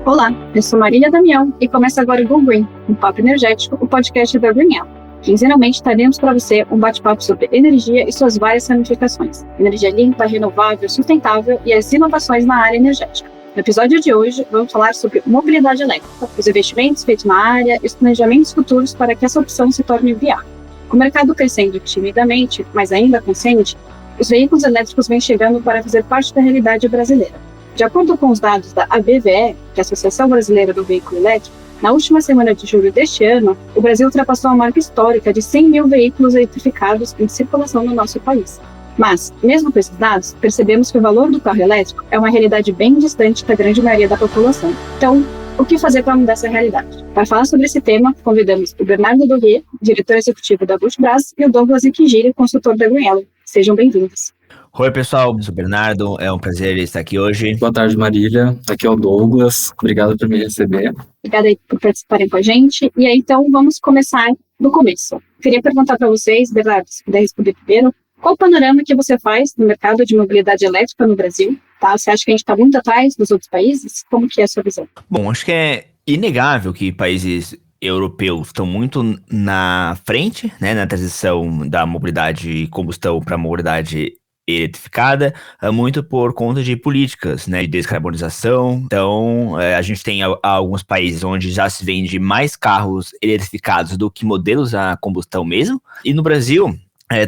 Olá, eu sou Marília Damião e começa agora o Go Green, um papo energético, o podcast da GreenElo. Quinzenalmente traremos para você um bate-papo sobre energia e suas várias ramificações, energia limpa, renovável, sustentável e as inovações na área energética. No episódio de hoje, vamos falar sobre mobilidade elétrica, os investimentos feitos na área e os planejamentos futuros para que essa opção se torne viável. Com o mercado crescendo timidamente, mas ainda consciente, os veículos elétricos vêm chegando para fazer parte da realidade brasileira. De acordo com os dados da ABVE, que é a Associação Brasileira do Veículo Elétrico, na última semana de julho deste ano, o Brasil ultrapassou a marca histórica de 100 mil veículos eletrificados em circulação no nosso país. Mas, mesmo com esses dados, percebemos que o valor do carro elétrico é uma realidade bem distante da grande maioria da população. Então, o que fazer para mudar essa realidade? Para falar sobre esse tema, convidamos o Bernardo Dorrier, diretor executivo da Vultibras, e o Douglas Ikijiri, consultor da GreenElo. Sejam bem-vindos. Oi, pessoal, eu sou o Bernardo, é um prazer estar aqui hoje. Boa tarde, Marília, aqui é o Douglas, obrigado por me receber. Obrigada aí por participarem com a gente, e aí então vamos começar do começo. Queria perguntar para vocês, Bernardo, se puder responder primeiro, qual o panorama que você faz no mercado de mobilidade elétrica no Brasil? Tá? Você acha que a gente está muito atrás dos outros países? Como que é a sua visão? Bom, acho que é inegável que países europeus estão muito na frente, né, na transição da mobilidade combustão para a mobilidade eletrificada, muito por conta de políticas, né, de descarbonização. Então, a gente tem alguns países onde já se vende mais carros eletrificados do que modelos a combustão mesmo. E no Brasil,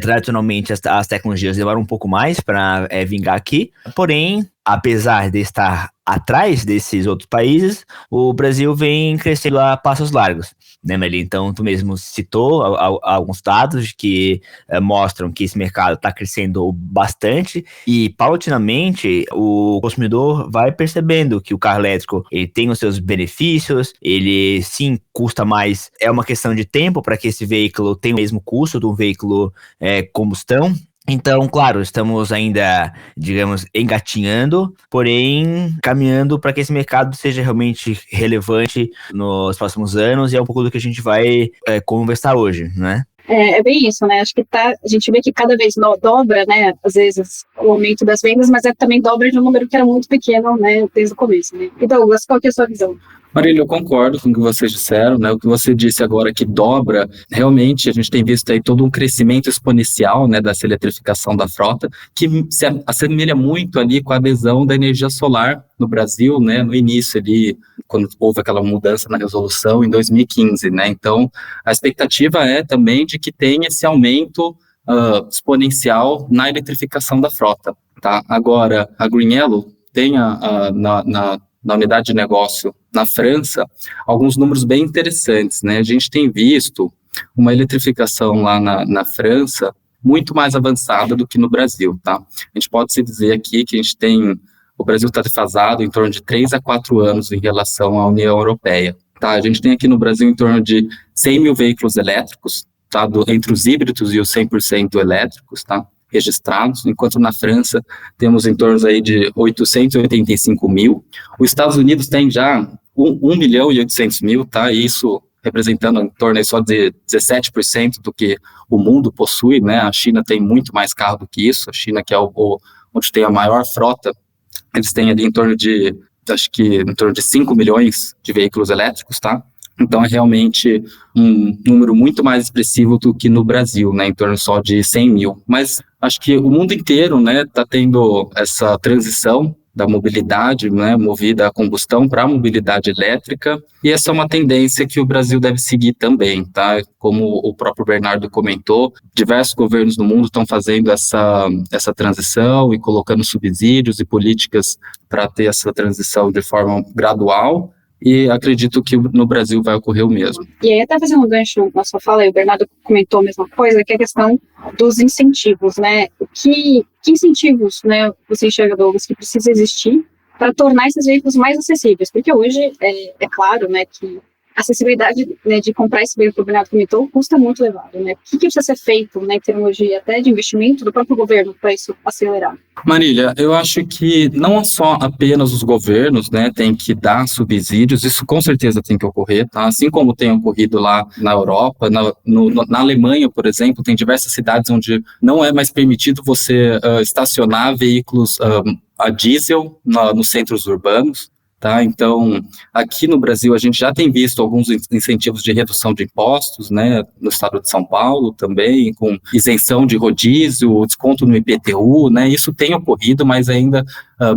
tradicionalmente, as tecnologias demoram um pouco mais para vingar aqui. Porém, apesar de estar atrás desses outros países, o Brasil vem crescendo a passos largos, né, Meli? Então, tu mesmo citou alguns dados que mostram que esse mercado está crescendo bastante e, paulatinamente, o consumidor vai percebendo que o carro elétrico ele tem os seus benefícios, ele, sim, custa mais. É uma questão de tempo para que esse veículo tenha o mesmo custo de um veículo combustão. Então, claro, estamos ainda, digamos, engatinhando, porém caminhando para que esse mercado seja realmente relevante nos próximos anos, e é um pouco do que a gente vai conversar hoje, né? É bem isso, né? Acho que a gente vê que cada vez dobra, né? Às vezes, o aumento das vendas, mas também dobra de um número que era muito pequeno, né? Desde o começo, né? E Douglas, qual que é a sua visão? Marília, eu concordo com o que vocês disseram, né? O que você disse agora que dobra, realmente a gente tem visto aí todo um crescimento exponencial, né, dessa eletrificação da frota, que se assemelha muito ali com a adesão da energia solar no Brasil, né, no início ali, quando houve aquela mudança na resolução em 2015, né? Então, a expectativa é também de que tenha esse aumento exponencial na eletrificação da frota, tá? Agora, a GreenElo tem na unidade de negócio na França, alguns números bem interessantes, né? A gente tem visto uma eletrificação lá na França muito mais avançada do que no Brasil, tá? A gente pode se dizer aqui que o Brasil está defasado em torno de 3 a 4 anos em relação à União Europeia, tá? A gente tem aqui no Brasil em torno de 100 mil veículos elétricos, tá? Entre os híbridos e os 100% elétricos, tá? Registrados, enquanto na França temos em torno aí de 885 mil. Os Estados Unidos tem já 1 milhão e 800 mil, tá? Isso representando em torno aí só de 17% do que o mundo possui, né? A China tem muito mais carro do que isso. A China, que é onde tem a maior frota, eles têm ali em torno de 5 milhões de veículos elétricos, tá? Então, é realmente um número muito mais expressivo do que no Brasil, né, em torno só de 100 mil. Mas acho que o mundo inteiro, né, está tendo essa transição da mobilidade, né, movida a combustão para a mobilidade elétrica, e essa é uma tendência que o Brasil deve seguir também, tá? Como o próprio Bernardo comentou, diversos governos no mundo estão fazendo essa transição e colocando subsídios e políticas para ter essa transição de forma gradual, e acredito que no Brasil vai ocorrer o mesmo. E aí, até fazendo um gancho na sua fala, e o Bernardo comentou a mesma coisa, que é a questão dos incentivos, né? Que incentivos, né, você enxerga, Douglas, que precisa existir para tornar esses veículos mais acessíveis? Porque hoje, é claro, né, que a acessibilidade, né, de comprar esse veículo que o Bernardo comentou custa muito elevado, né? O que precisa ser feito, né, em termos de, até de investimento do próprio governo para isso acelerar? Marília, eu acho que não só apenas os governos, né, têm que dar subsídios, isso com certeza tem que ocorrer, tá? Assim como tem ocorrido lá na Europa, na Alemanha, por exemplo, tem diversas cidades onde não é mais permitido você estacionar veículos a diesel nos centros urbanos. tá? Então, aqui no Brasil, a gente já tem visto alguns incentivos de redução de impostos, né? No estado de São Paulo também, com isenção de rodízio, desconto no IPTU, né? Isso tem ocorrido, mas ainda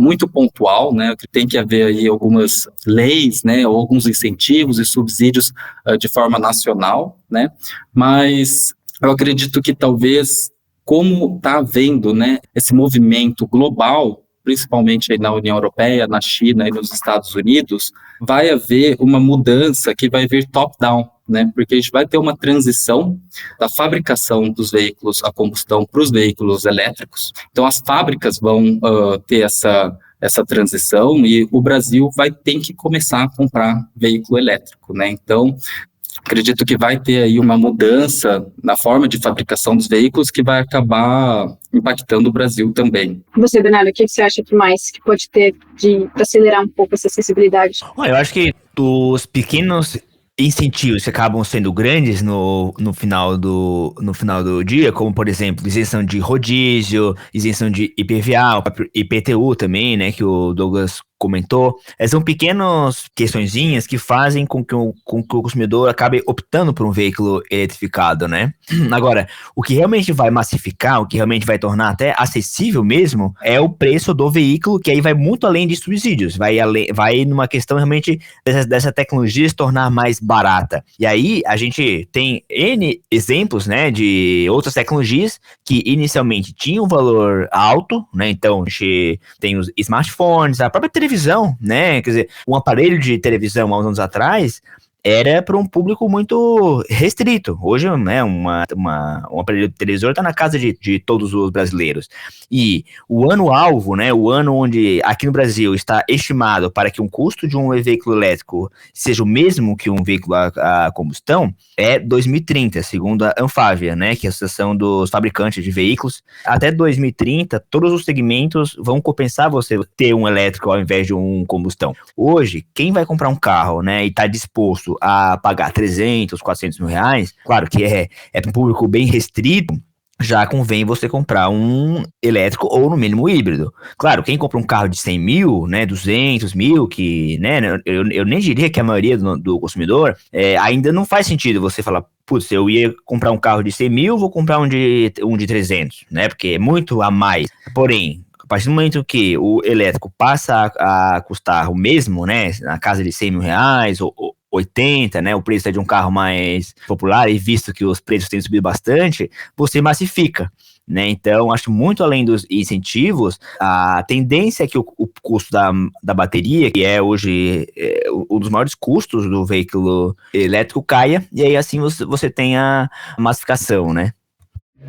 muito pontual, né? Tem que haver aí algumas leis, né? Ou alguns incentivos e subsídios de forma nacional, né? Mas eu acredito que talvez, como está havendo, né, esse movimento global, principalmente aí na União Europeia, na China e nos Estados Unidos, vai haver uma mudança que vai vir top-down, né? Porque a gente vai ter uma transição da fabricação dos veículos a combustão para os veículos elétricos. Então, as fábricas vão ter essa transição e o Brasil vai ter que começar a comprar veículo elétrico, né? Então, acredito que vai ter aí uma mudança na forma de fabricação dos veículos que vai acabar impactando o Brasil também. Você, Bernardo, o que você acha que mais que pode ter para acelerar um pouco essa acessibilidade? Olha, eu acho que os pequenos incentivos que acabam sendo grandes no final do dia, como, por exemplo, isenção de rodízio, isenção de IPVA, o próprio IPTU também, né, que o Douglas comentou, são pequenas questõezinhas que fazem com que o consumidor acabe optando por um veículo eletrificado, né? Agora, o que realmente vai massificar, o que realmente vai tornar até acessível mesmo, é o preço do veículo, que aí vai muito além de subsídios, vai numa questão realmente dessa tecnologia se tornar mais barata. E aí, a gente tem N exemplos, né, de outras tecnologias que inicialmente tinham um valor alto, né? Então, a gente tem os smartphones, a própria televisão, né? Quer dizer, um aparelho de televisão há uns anos atrás era para um público muito restrito. Hoje, né, um aparelho de televisor está na casa de todos os brasileiros. E o ano-alvo, né, o ano onde aqui no Brasil está estimado para que um custo de um veículo elétrico seja o mesmo que um veículo a combustão, é 2030, segundo a Anfávia, né, que é a Associação dos Fabricantes de Veículos. Até 2030, todos os segmentos vão compensar você ter um elétrico ao invés de um combustão. Hoje, quem vai comprar um carro, né, e está disposto a pagar 300, 400 mil reais, claro que é um público bem restrito, já convém você comprar um elétrico ou no mínimo híbrido. Claro, quem compra um carro de 100 mil, né, 200 mil, que, né, eu nem diria que a maioria do consumidor, ainda não faz sentido você falar, putz, eu ia comprar um carro de 100 mil, vou comprar um de 300, né, porque é muito a mais. Porém, a partir do momento que o elétrico passa a custar o mesmo, né, na casa de 100 mil reais ou 80, né, o preço é de um carro mais popular, e visto que os preços têm subido bastante, você massifica, né? Então, acho muito além dos incentivos, a tendência é que o custo da bateria, que é hoje um dos maiores custos do veículo elétrico, caia, e aí assim você tem a massificação, né?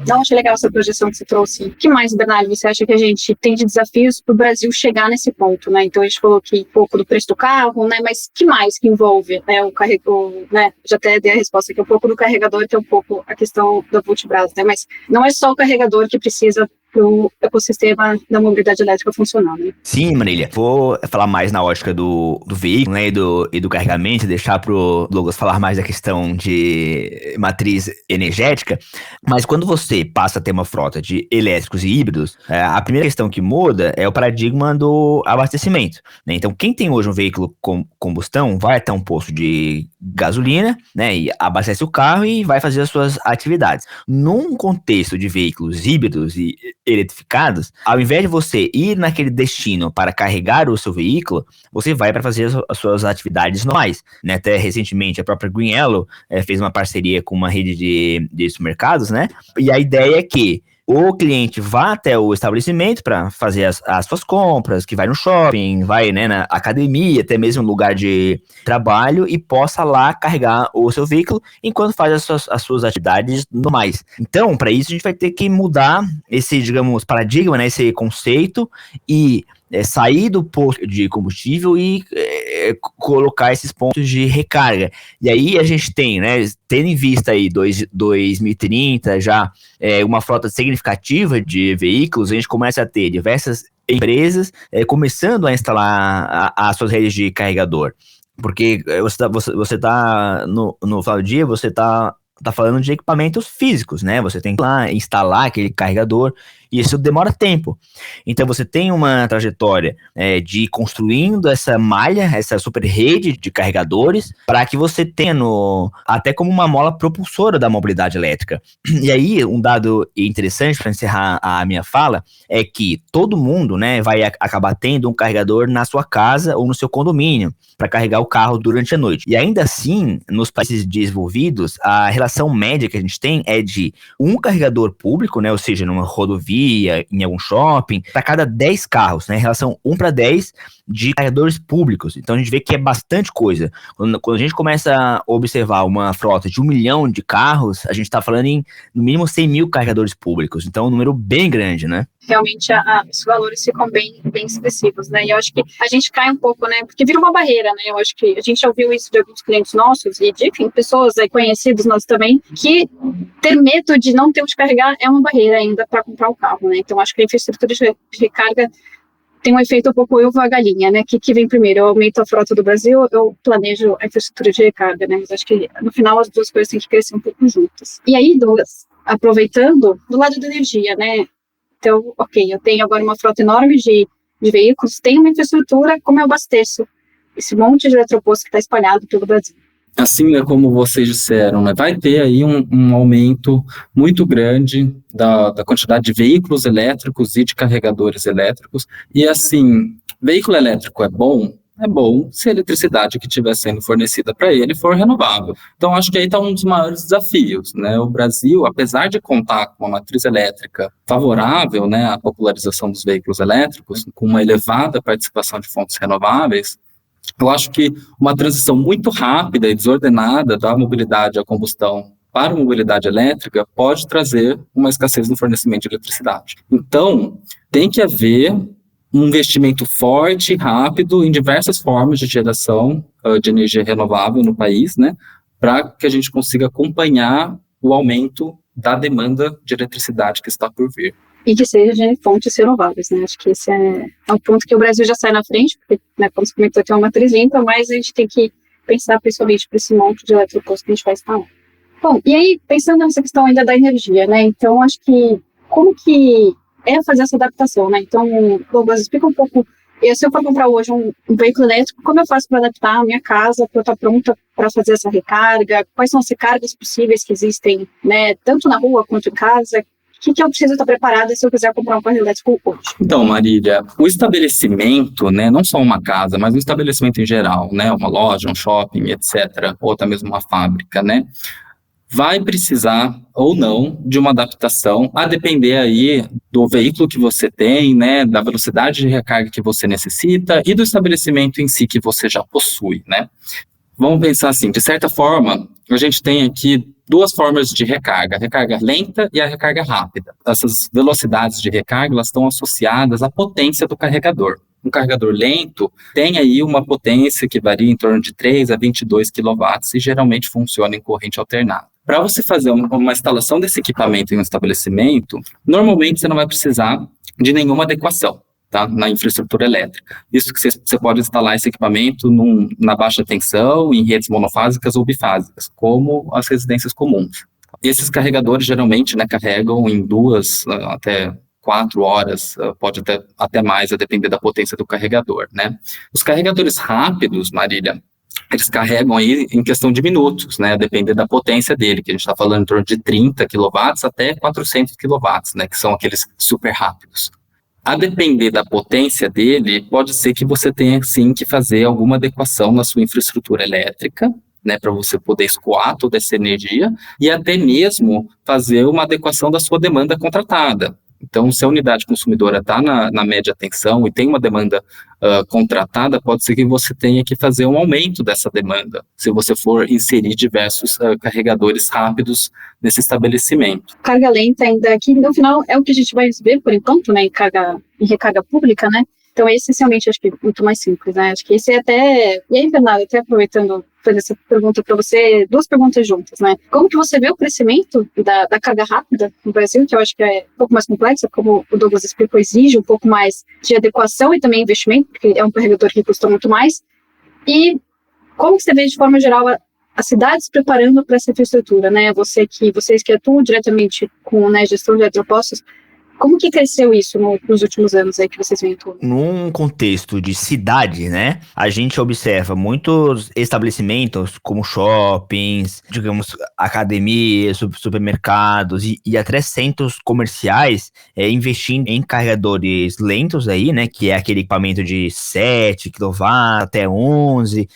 Não, achei legal essa projeção que você trouxe. O que mais, Bernardo, você acha que a gente tem de desafios para o Brasil chegar nesse ponto, né? Então, a gente falou aqui um pouco do preço do carro, né? Mas que mais que envolve, né? O carregador, né? Já até dei a resposta aqui, um pouco do carregador, que é um pouco a questão da Vultibras, né? Mas não é só o carregador que precisa para o ecossistema da mobilidade elétrica funcionar, né? Sim, Marília. Vou falar mais na ótica do veículo, né, e do carregamento, deixar pro Douglas falar mais da questão de matriz energética, mas quando você passa a ter uma frota de elétricos e híbridos, a primeira questão que muda é o paradigma do abastecimento, né? Então, quem tem hoje um veículo com combustão vai até um posto de gasolina, né, e abastece o carro e vai fazer as suas atividades. Num contexto de veículos híbridos e eletrificados, ao invés de você ir naquele destino para carregar o seu veículo, você vai para fazer as suas atividades normais, né? Até recentemente a própria GreenElo fez uma parceria com uma rede de supermercados, né? E a ideia é que o cliente vá até o estabelecimento para fazer as suas compras, que vai no shopping, vai, né, na academia, até mesmo no lugar de trabalho, e possa lá carregar o seu veículo enquanto faz as suas atividades normais. Então, para isso, a gente vai ter que mudar esse, digamos, paradigma, né, esse conceito, e sair do posto de combustível e colocar esses pontos de recarga. E aí a gente tem, né, tendo em vista aí 2030 já uma frota significativa de veículos, a gente começa a ter diversas empresas começando a instalar as suas redes de carregador. Porque você tá no final do dia, você tá falando de equipamentos físicos, né? Você tem que ir lá instalar aquele carregador, E isso demora tempo. Então você tem uma trajetória de ir construindo essa malha, essa super rede de carregadores, para que você tenha até como uma mola propulsora da mobilidade elétrica. E aí, um dado interessante para encerrar a minha fala é que todo mundo, né, vai acabar tendo um carregador na sua casa ou no seu condomínio para carregar o carro durante a noite. E ainda assim, nos países desenvolvidos, a relação média que a gente tem é de um carregador público, né, ou seja, numa rodovia, em algum shopping, para cada 10 carros, né, relação 1 para 10 de carregadores públicos. Então a gente vê que é bastante coisa. Quando a gente começa a observar uma frota de 1 milhão de carros, a gente está falando em no mínimo 100 mil carregadores públicos. Então é um número bem grande, né? Realmente os valores ficam bem expressivos, né? E eu acho que a gente cai um pouco, né? Porque vira uma barreira, né? Eu acho que a gente já ouviu isso de alguns clientes nossos e de, enfim, pessoas conhecidos nossos também, que ter medo de não ter onde carregar é uma barreira ainda para comprar o carro, né? Então acho que a infraestrutura de recarga tem um efeito um pouco ovo a galinha, né? Que vem primeiro? Eu aumento a frota do Brasil, eu planejo a infraestrutura de recarga, né? Mas acho que no final as duas coisas têm que crescer um pouco juntas. E aí, Douglas, aproveitando, do lado da energia, né? Então, ok, eu tenho agora uma frota enorme de veículos, tenho uma infraestrutura, como eu abasteço esse monte de eletropostos que está espalhado pelo Brasil? Assim, né, como vocês disseram, né, vai ter aí um aumento muito grande da quantidade de veículos elétricos e de carregadores elétricos. E assim, veículo elétrico é bom se a eletricidade que estiver sendo fornecida para ele for renovável. Então, acho que aí está um dos maiores desafios, né? O Brasil, apesar de contar com uma matriz elétrica favorável, né, à popularização dos veículos elétricos, com uma elevada participação de fontes renováveis, eu acho que uma transição muito rápida e desordenada da mobilidade a combustão para a mobilidade elétrica pode trazer uma escassez no fornecimento de eletricidade. Então, tem que haver um investimento forte e rápido em diversas formas de geração de energia renovável no país, né, para que a gente consiga acompanhar o aumento da demanda de eletricidade que está por vir. E que seja de fontes renováveis, né? Acho que esse é um ponto que o Brasil já sai na frente, porque, né, como você comentou, tem uma matriz limpa, mas a gente tem que pensar principalmente para esse monte de eletroposto que a gente vai instalar. Bom, e aí, pensando nessa questão ainda da energia, né? Então, acho que como que é fazer essa adaptação, né? Então, Douglas, explica um pouco, se eu for comprar hoje um veículo elétrico, como eu faço para adaptar a minha casa para eu estar pronta para fazer essa recarga? Quais são as recargas possíveis que existem, né? Tanto na rua quanto em casa? O que eu preciso estar preparada se eu quiser comprar um carro elétrico hoje? Então, Marília, o estabelecimento, né, não só uma casa, mas um estabelecimento em geral, né, uma loja, um shopping, etc., ou até mesmo uma fábrica, né, vai precisar ou não de uma adaptação, a depender aí do veículo que você tem, né, da velocidade de recarga que você necessita e do estabelecimento em si que você já possui, né. Vamos pensar assim, de certa forma, a gente tem aqui duas formas de recarga, a recarga lenta e a recarga rápida. Essas velocidades de recarga, elas estão associadas à potência do carregador. Um carregador lento tem aí uma potência que varia em torno de 3 a 22 kW e geralmente funciona em corrente alternada. Para você fazer uma instalação desse equipamento em um estabelecimento, normalmente você não vai precisar de nenhuma adequação, tá, na infraestrutura elétrica. Isso que você pode instalar esse equipamento na baixa tensão, em redes monofásicas ou bifásicas, como as residências comuns. Esses carregadores geralmente, né, carregam em 2 até 4 horas, pode até mais, a depender da potência do carregador, né? Os carregadores rápidos, Marília, eles carregam aí em questão de minutos, né, a depender da potência dele, que a gente está falando em torno de 30 kW até 400 kW, né, que são aqueles super rápidos. A depender da potência dele, pode ser que você tenha, sim, que fazer alguma adequação na sua infraestrutura elétrica, né, para você poder escoar toda essa energia, e até mesmo fazer uma adequação da sua demanda contratada. Então, se a unidade consumidora está na média tensão e tem uma demanda contratada, pode ser que você tenha que fazer um aumento dessa demanda, se você for inserir diversos carregadores rápidos nesse estabelecimento. Carga lenta ainda aqui, no final, é o que a gente vai ver por enquanto, né, em recarga pública, né? Então, esse, essencialmente, acho que é muito mais simples, né? Acho que esse é até... E aí, Bernardo, até aproveitando, fazer essa pergunta para você, duas perguntas juntas, né? Como que você vê o crescimento da carga rápida no Brasil, que eu acho que é um pouco mais complexa, como o Douglas explicou, exige um pouco mais de adequação e também investimento, porque é um carregador que custa muito mais. E como que você vê, de forma geral, as cidades preparando para essa infraestrutura, né? Vocês que atuam diretamente com, né, gestão de eletropostos, Como que cresceu isso nos últimos anos aí que vocês vêm atuando? Num contexto de cidade, né, a gente observa muitos estabelecimentos como shoppings, digamos, academias, supermercados e até centros comerciais investindo em carregadores lentos aí, né, que é aquele equipamento de 7 kW até 11,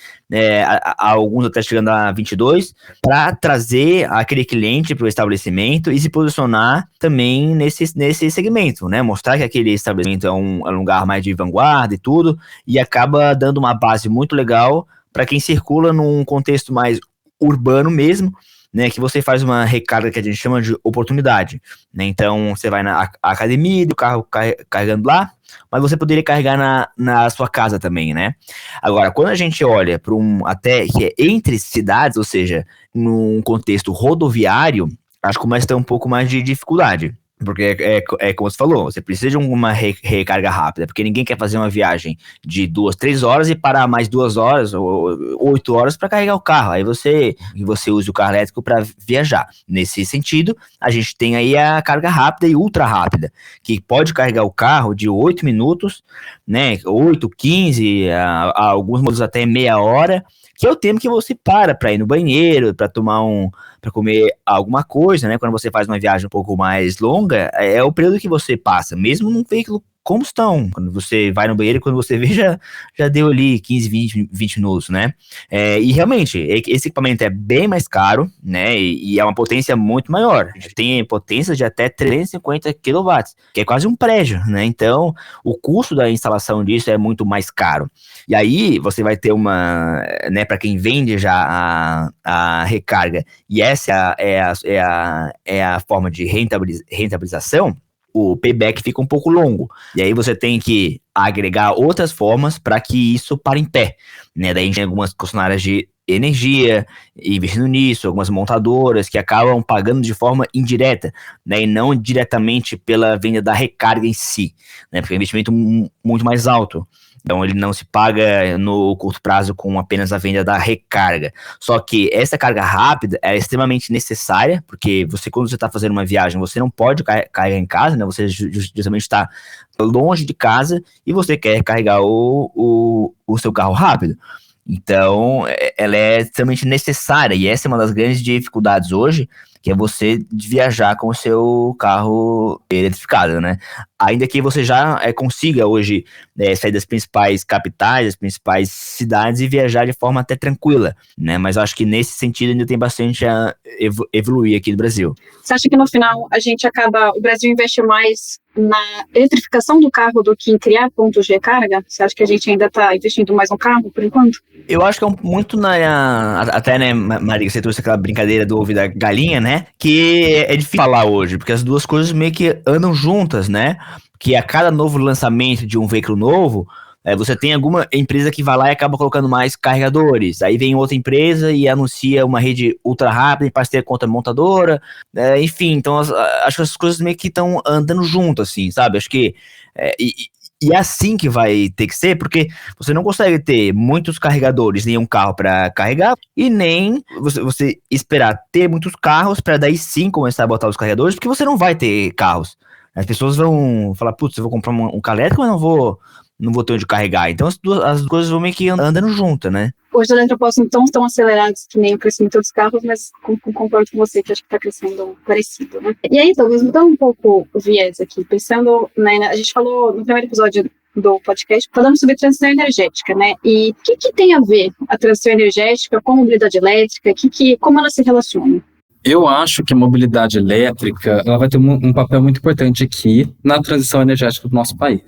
alguns até chegando a 22, para trazer aquele cliente para o estabelecimento e se posicionar também nesse segmento, né? Mostrar que aquele estabelecimento é um lugar mais de vanguarda e tudo, e acaba dando uma base muito legal para quem circula num contexto mais urbano mesmo, né, que você faz uma recarga que a gente chama de oportunidade, né? Então você vai na academia, do carro carregando lá, mas você poderia carregar na sua casa também, né? Agora, quando a gente olha para até que é entre cidades, ou seja, num contexto rodoviário, acho que começa a ter um pouco mais de dificuldade. Porque é como você falou, você precisa de uma recarga rápida, porque ninguém quer fazer uma viagem de 2, 3 horas e parar mais 2 horas ou 8 horas para carregar o carro. Aí você usa o carro elétrico para viajar. Nesse sentido, a gente tem aí a carga rápida e ultra rápida, que pode carregar o carro de 8 minutos, né? 8, 15, alguns modelos até meia hora, que é o tempo que você para ir no banheiro, para comer alguma coisa, né? Quando você faz uma viagem um pouco mais longa, é o período que você passa, mesmo num veículo combustão. Quando você vai no banheiro, quando você vê, já deu ali 15, 20 minutos, né? E realmente, esse equipamento é bem mais caro, né? E é uma potência muito maior. A gente tem potências de até 350 kW, que é quase um prédio, né? Então, o custo da instalação disso é muito mais caro. E aí, você vai ter né, para quem vende já a recarga, e essa é a forma de rentabilização, o payback fica um pouco longo. E aí você tem que agregar outras formas para que isso pare em pé, né? Daí a gente tem algumas concessionárias de energia investindo nisso, algumas montadoras que acabam pagando de forma indireta, né? E não diretamente pela venda da recarga em si, né? Porque é um investimento muito mais alto. Então ele não se paga no curto prazo com apenas a venda da recarga. Só que essa carga rápida é extremamente necessária, porque quando você está fazendo uma viagem, você não pode carregar em casa, né? Você justamente está longe de casa e você quer carregar o seu carro rápido. Então, ela é extremamente necessária, e essa é uma das grandes dificuldades hoje, que é você viajar com o seu carro eletrificado, né? Ainda que você já consiga hoje sair das principais capitais, das principais cidades e viajar de forma até tranquila, né? Mas eu acho que nesse sentido ainda tem bastante a evoluir aqui no Brasil. Você acha que no final o Brasil investe mais na eletrificação do carro do que em criar pontos de recarga? Você acha que a gente ainda está investindo mais no carro, por enquanto? Eu acho que é muito até, né, Maria, você trouxe aquela brincadeira do ovo e da galinha, né? Que é difícil falar hoje, porque as duas coisas meio que andam juntas, né? Que a cada novo lançamento de um veículo novo, você tem alguma empresa que vai lá e acaba colocando mais carregadores. Aí vem outra empresa e anuncia uma rede ultra rápida em parceria com outra montadora. Enfim, então acho que as coisas meio que estão andando juntas, assim, sabe? Acho que... E é assim que vai ter que ser, porque você não consegue ter muitos carregadores em um carro para carregar e nem você esperar ter muitos carros para daí sim começar a botar os carregadores, porque você não vai ter carros. As pessoas vão falar, putz, eu vou comprar um carro elétrico, mas não vou ter onde carregar. Então as coisas vão meio que andando juntas, né? Hoje os eletropostos não estão acelerados que nem o crescimento dos carros, mas concordo com você que acho que está crescendo parecido, né? E aí, talvez mudando um pouco o viés aqui, pensando, né, a gente falou no primeiro episódio do podcast, falando sobre transição energética, né? E o que tem a ver a transição energética com a mobilidade elétrica? Como elas se relacionam? Eu acho que a mobilidade elétrica ela vai ter um papel muito importante aqui na transição energética do nosso país.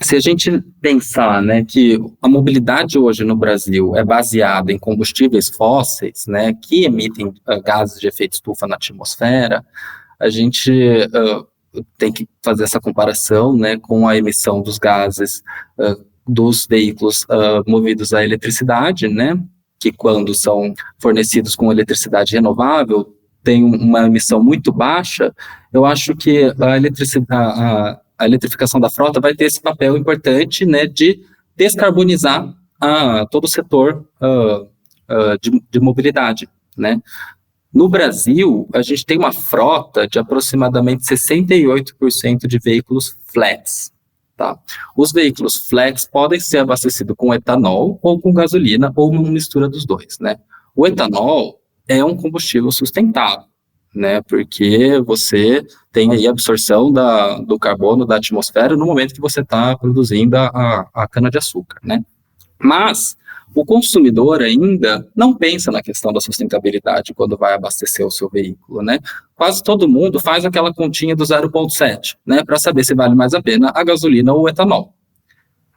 Se a gente pensar, né, que a mobilidade hoje no Brasil é baseada em combustíveis fósseis, né, que emitem gases de efeito estufa na atmosfera, a gente tem que fazer essa comparação, né, com a emissão dos gases dos veículos movidos à eletricidade, né, que quando são fornecidos com eletricidade renovável tem uma emissão muito baixa. Eu acho que a eletrificação da frota vai ter esse papel importante, né, de descarbonizar todo o setor de mobilidade, né? No Brasil, a gente tem uma frota de aproximadamente 68% de veículos flex. Tá? Os veículos flex podem ser abastecidos com etanol ou com gasolina ou uma mistura dos dois, né? O etanol é um combustível sustentável, né? Porque você tem aí a absorção do carbono da atmosfera no momento que você está produzindo a cana-de-açúcar, né? Mas o consumidor ainda não pensa na questão da sustentabilidade quando vai abastecer o seu veículo, né? Quase todo mundo faz aquela continha do 0,7, né? Para saber se vale mais a pena a gasolina ou o etanol.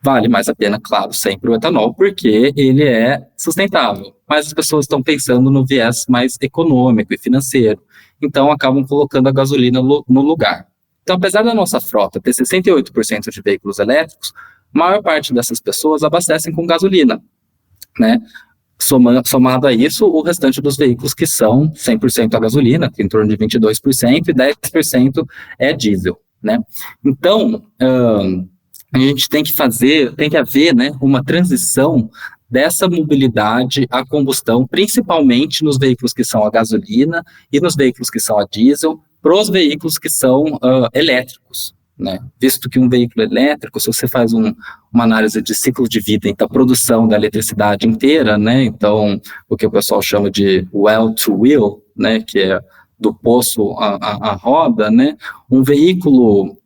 Vale mais a pena, claro, sempre o etanol, porque ele é sustentável. Mas as pessoas estão pensando no viés mais econômico e financeiro. Então, acabam colocando a gasolina no lugar. Então, apesar da nossa frota ter 68% de veículos elétricos, a maior parte dessas pessoas abastecem com gasolina, né? Somado a isso, o restante dos veículos que são 100% a gasolina, que em torno de 22%, e 10% é diesel, né? Então, a gente tem que haver, né, uma transição dessa mobilidade à combustão, principalmente nos veículos que são a gasolina e nos veículos que são a diesel, para os veículos que são elétricos, né? Visto que um veículo elétrico, se você faz uma análise de ciclo de vida, então a produção da eletricidade inteira, né? Então, o que o pessoal chama de well to wheel, né? Que é do poço à roda, né? Um veículo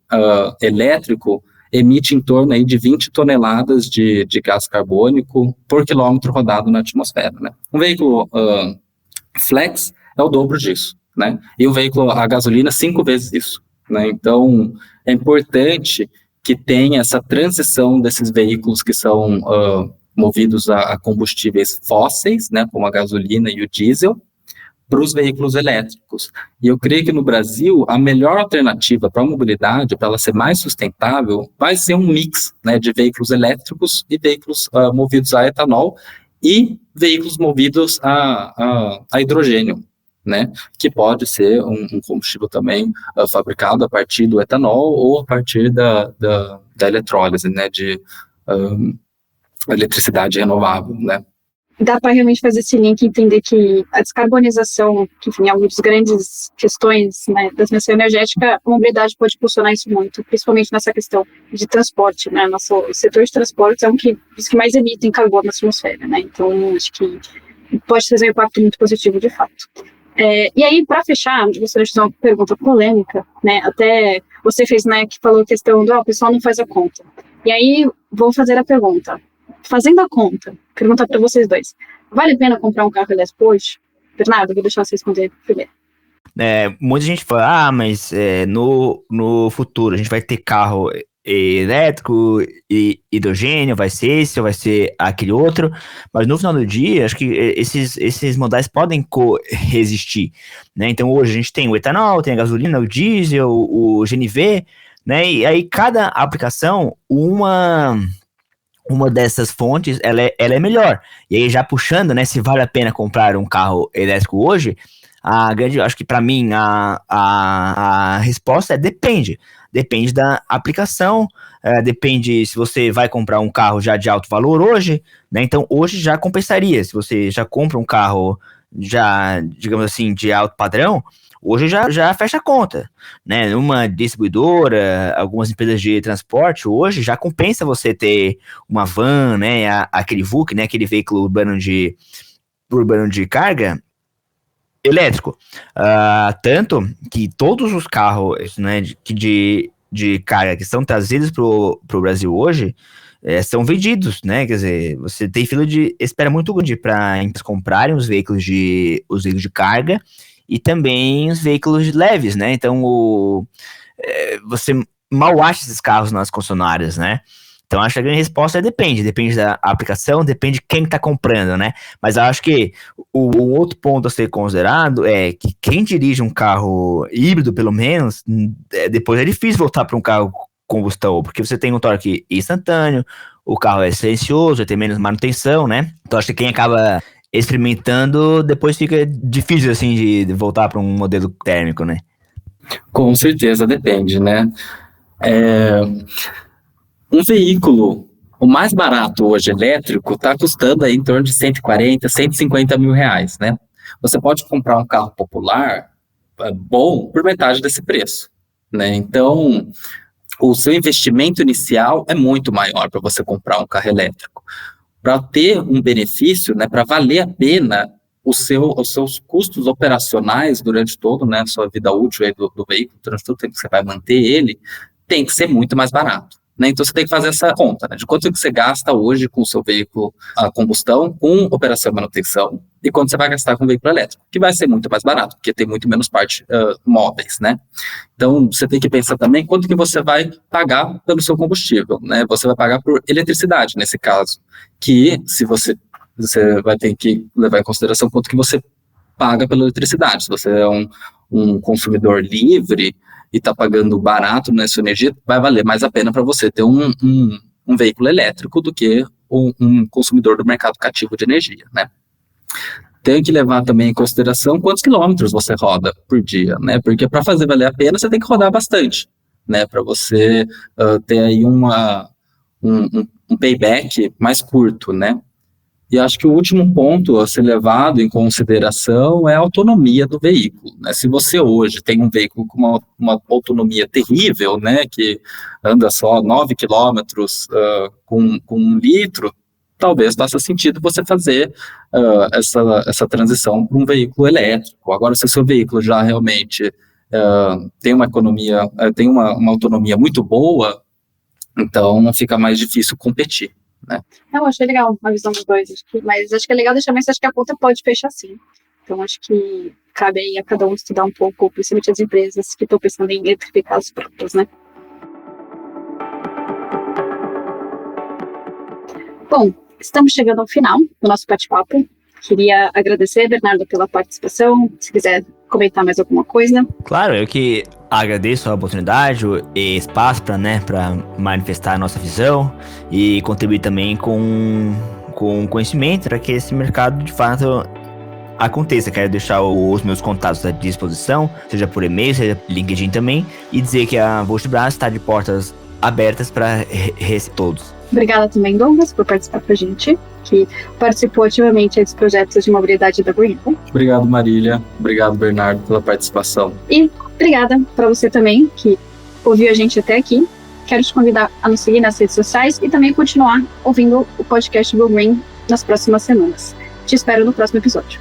elétrico emite em torno aí de 20 toneladas de gás carbônico por quilômetro rodado na atmosfera, né? Um veículo flex é o dobro disso, né? E um veículo a gasolina 5 vezes isso, né? Então, é importante que tenha essa transição desses veículos que são movidos a combustíveis fósseis, né, como a gasolina e o diesel, para os veículos elétricos. E eu creio que no Brasil, a melhor alternativa para a mobilidade, para ela ser mais sustentável, vai ser um mix, né, de veículos elétricos e veículos movidos a etanol e veículos movidos a hidrogênio, né, que pode ser um combustível também fabricado a partir do etanol ou a partir da eletrólise, né, de eletricidade renovável, né. Dá para realmente fazer esse link e entender que a descarbonização, que enfim, é uma das grandes questões, né, da transição energética, a mobilidade pode impulsionar isso muito, principalmente nessa questão de transporte, né, nosso setor de transportes é um dos que mais emitem carbono na atmosfera, né, então acho que pode trazer um impacto muito positivo de fato. E aí, para fechar, eu gostaria de fazer uma pergunta polêmica, né, até você fez, né, que falou a questão do o pessoal não faz a conta, e aí vou fazer a pergunta. Fazendo a conta, perguntar para vocês dois, vale a pena comprar um carro elétrico hoje? Bernardo, eu vou deixar você responder primeiro. Muita gente fala, mas no futuro a gente vai ter carro elétrico e hidrogênio, vai ser esse ou vai ser aquele outro, mas no final do dia, acho que esses modais podem coexistir, né? Então hoje a gente tem o etanol, tem a gasolina, o diesel, o GNV, né? E aí cada aplicação, uma dessas fontes, ela é melhor. E aí já puxando, né, se vale a pena comprar um carro elétrico hoje, acho que para mim a resposta é depende. Depende da aplicação, depende se você vai comprar um carro já de alto valor hoje, né? Então hoje já compensaria. Se você já compra um carro já, digamos assim, de alto padrão, hoje já fecha a conta, né? Uma distribuidora, algumas empresas de transporte, hoje já compensa você ter uma van, né? Aquele VUC, né? Aquele veículo urbano de carga elétrico. Tanto que todos os carros, né, de carga que são trazidos para o Brasil hoje são vendidos, né? Quer dizer, você tem fila de espera muito grande para comprarem os veículos de carga e também os veículos leves, né? Então, você mal acha esses carros nas concessionárias, né? Então, acho que a grande resposta depende da aplicação, depende de quem está comprando, né? Mas eu acho que o outro ponto a ser considerado é que quem dirige um carro híbrido, pelo menos, depois é difícil voltar para um carro combustão, porque você tem um torque instantâneo, o carro é silencioso, tem menos manutenção, né? Então, acho que quem acaba experimentando, depois fica difícil, assim, de voltar para um modelo térmico, né? Com certeza, depende, né? Um veículo, o mais barato hoje, elétrico, está custando aí em torno de 140, 150 mil reais, né? você pode comprar um carro popular bom por metade desse preço, né? Então, o seu investimento inicial é muito maior para você comprar um carro elétrico. Para ter um benefício, né, para valer a pena os seus custos operacionais durante todo, né, a sua vida útil aí do veículo, durante todo o tempo que você vai manter ele, tem que ser muito mais barato. Né? Então, você tem que fazer essa conta, né, de quanto que você gasta hoje com o seu veículo a combustão, com operação e manutenção, e quanto você vai gastar com o veículo elétrico, que vai ser muito mais barato, porque tem muito menos partes móveis, né? Então, você tem que pensar também quanto que você vai pagar pelo seu combustível, né? Você vai pagar por eletricidade, nesse caso, que se você vai ter que levar em consideração quanto que você paga pela eletricidade. Se você é um consumidor livre e está pagando barato nessa energia, vai valer mais a pena para você ter um veículo elétrico do que um consumidor do mercado cativo de energia, né? Tem que levar também em consideração quantos quilômetros você roda por dia, né? Porque para fazer valer a pena, você tem que rodar bastante, né? Para você ter aí um payback mais curto, né? E acho que o último ponto a ser levado em consideração é a autonomia do veículo, né? Se você hoje tem um veículo com uma autonomia terrível, né, que anda só 9 quilômetros com 1 litro, talvez faça sentido você fazer essa transição para um veículo elétrico. Agora, se o seu veículo já realmente tem uma economia, tem uma autonomia muito boa, então não fica mais difícil competir, né? Eu achei legal a visão dos dois, mas acho que é legal deixar, mas acho que a conta pode fechar sim. Então acho que cabe aí a cada um estudar um pouco, principalmente as empresas que estão pensando em eletrificar as próprias, né? Bom, estamos chegando ao final do nosso bate-papo. Queria agradecer, Bernardo, pela participação. Se quiser comentar mais alguma coisa. Claro, eu que agradeço a oportunidade e espaço para manifestar a nossa visão e contribuir também com conhecimento para que esse mercado de fato aconteça. Quero deixar os meus contatos à disposição, seja por e-mail, seja por LinkedIn também, e dizer que a Voltbras está de portas abertas para todos. Obrigada também, Douglas, por participar com a gente, que participou ativamente dos projetos de mobilidade da Greenhill. Obrigado, Marília. Obrigado, Bernardo, pela participação. E obrigada para você também, que ouviu a gente até aqui. Quero te convidar a nos seguir nas redes sociais e também continuar ouvindo o podcast Go Green nas próximas semanas. Te espero no próximo episódio.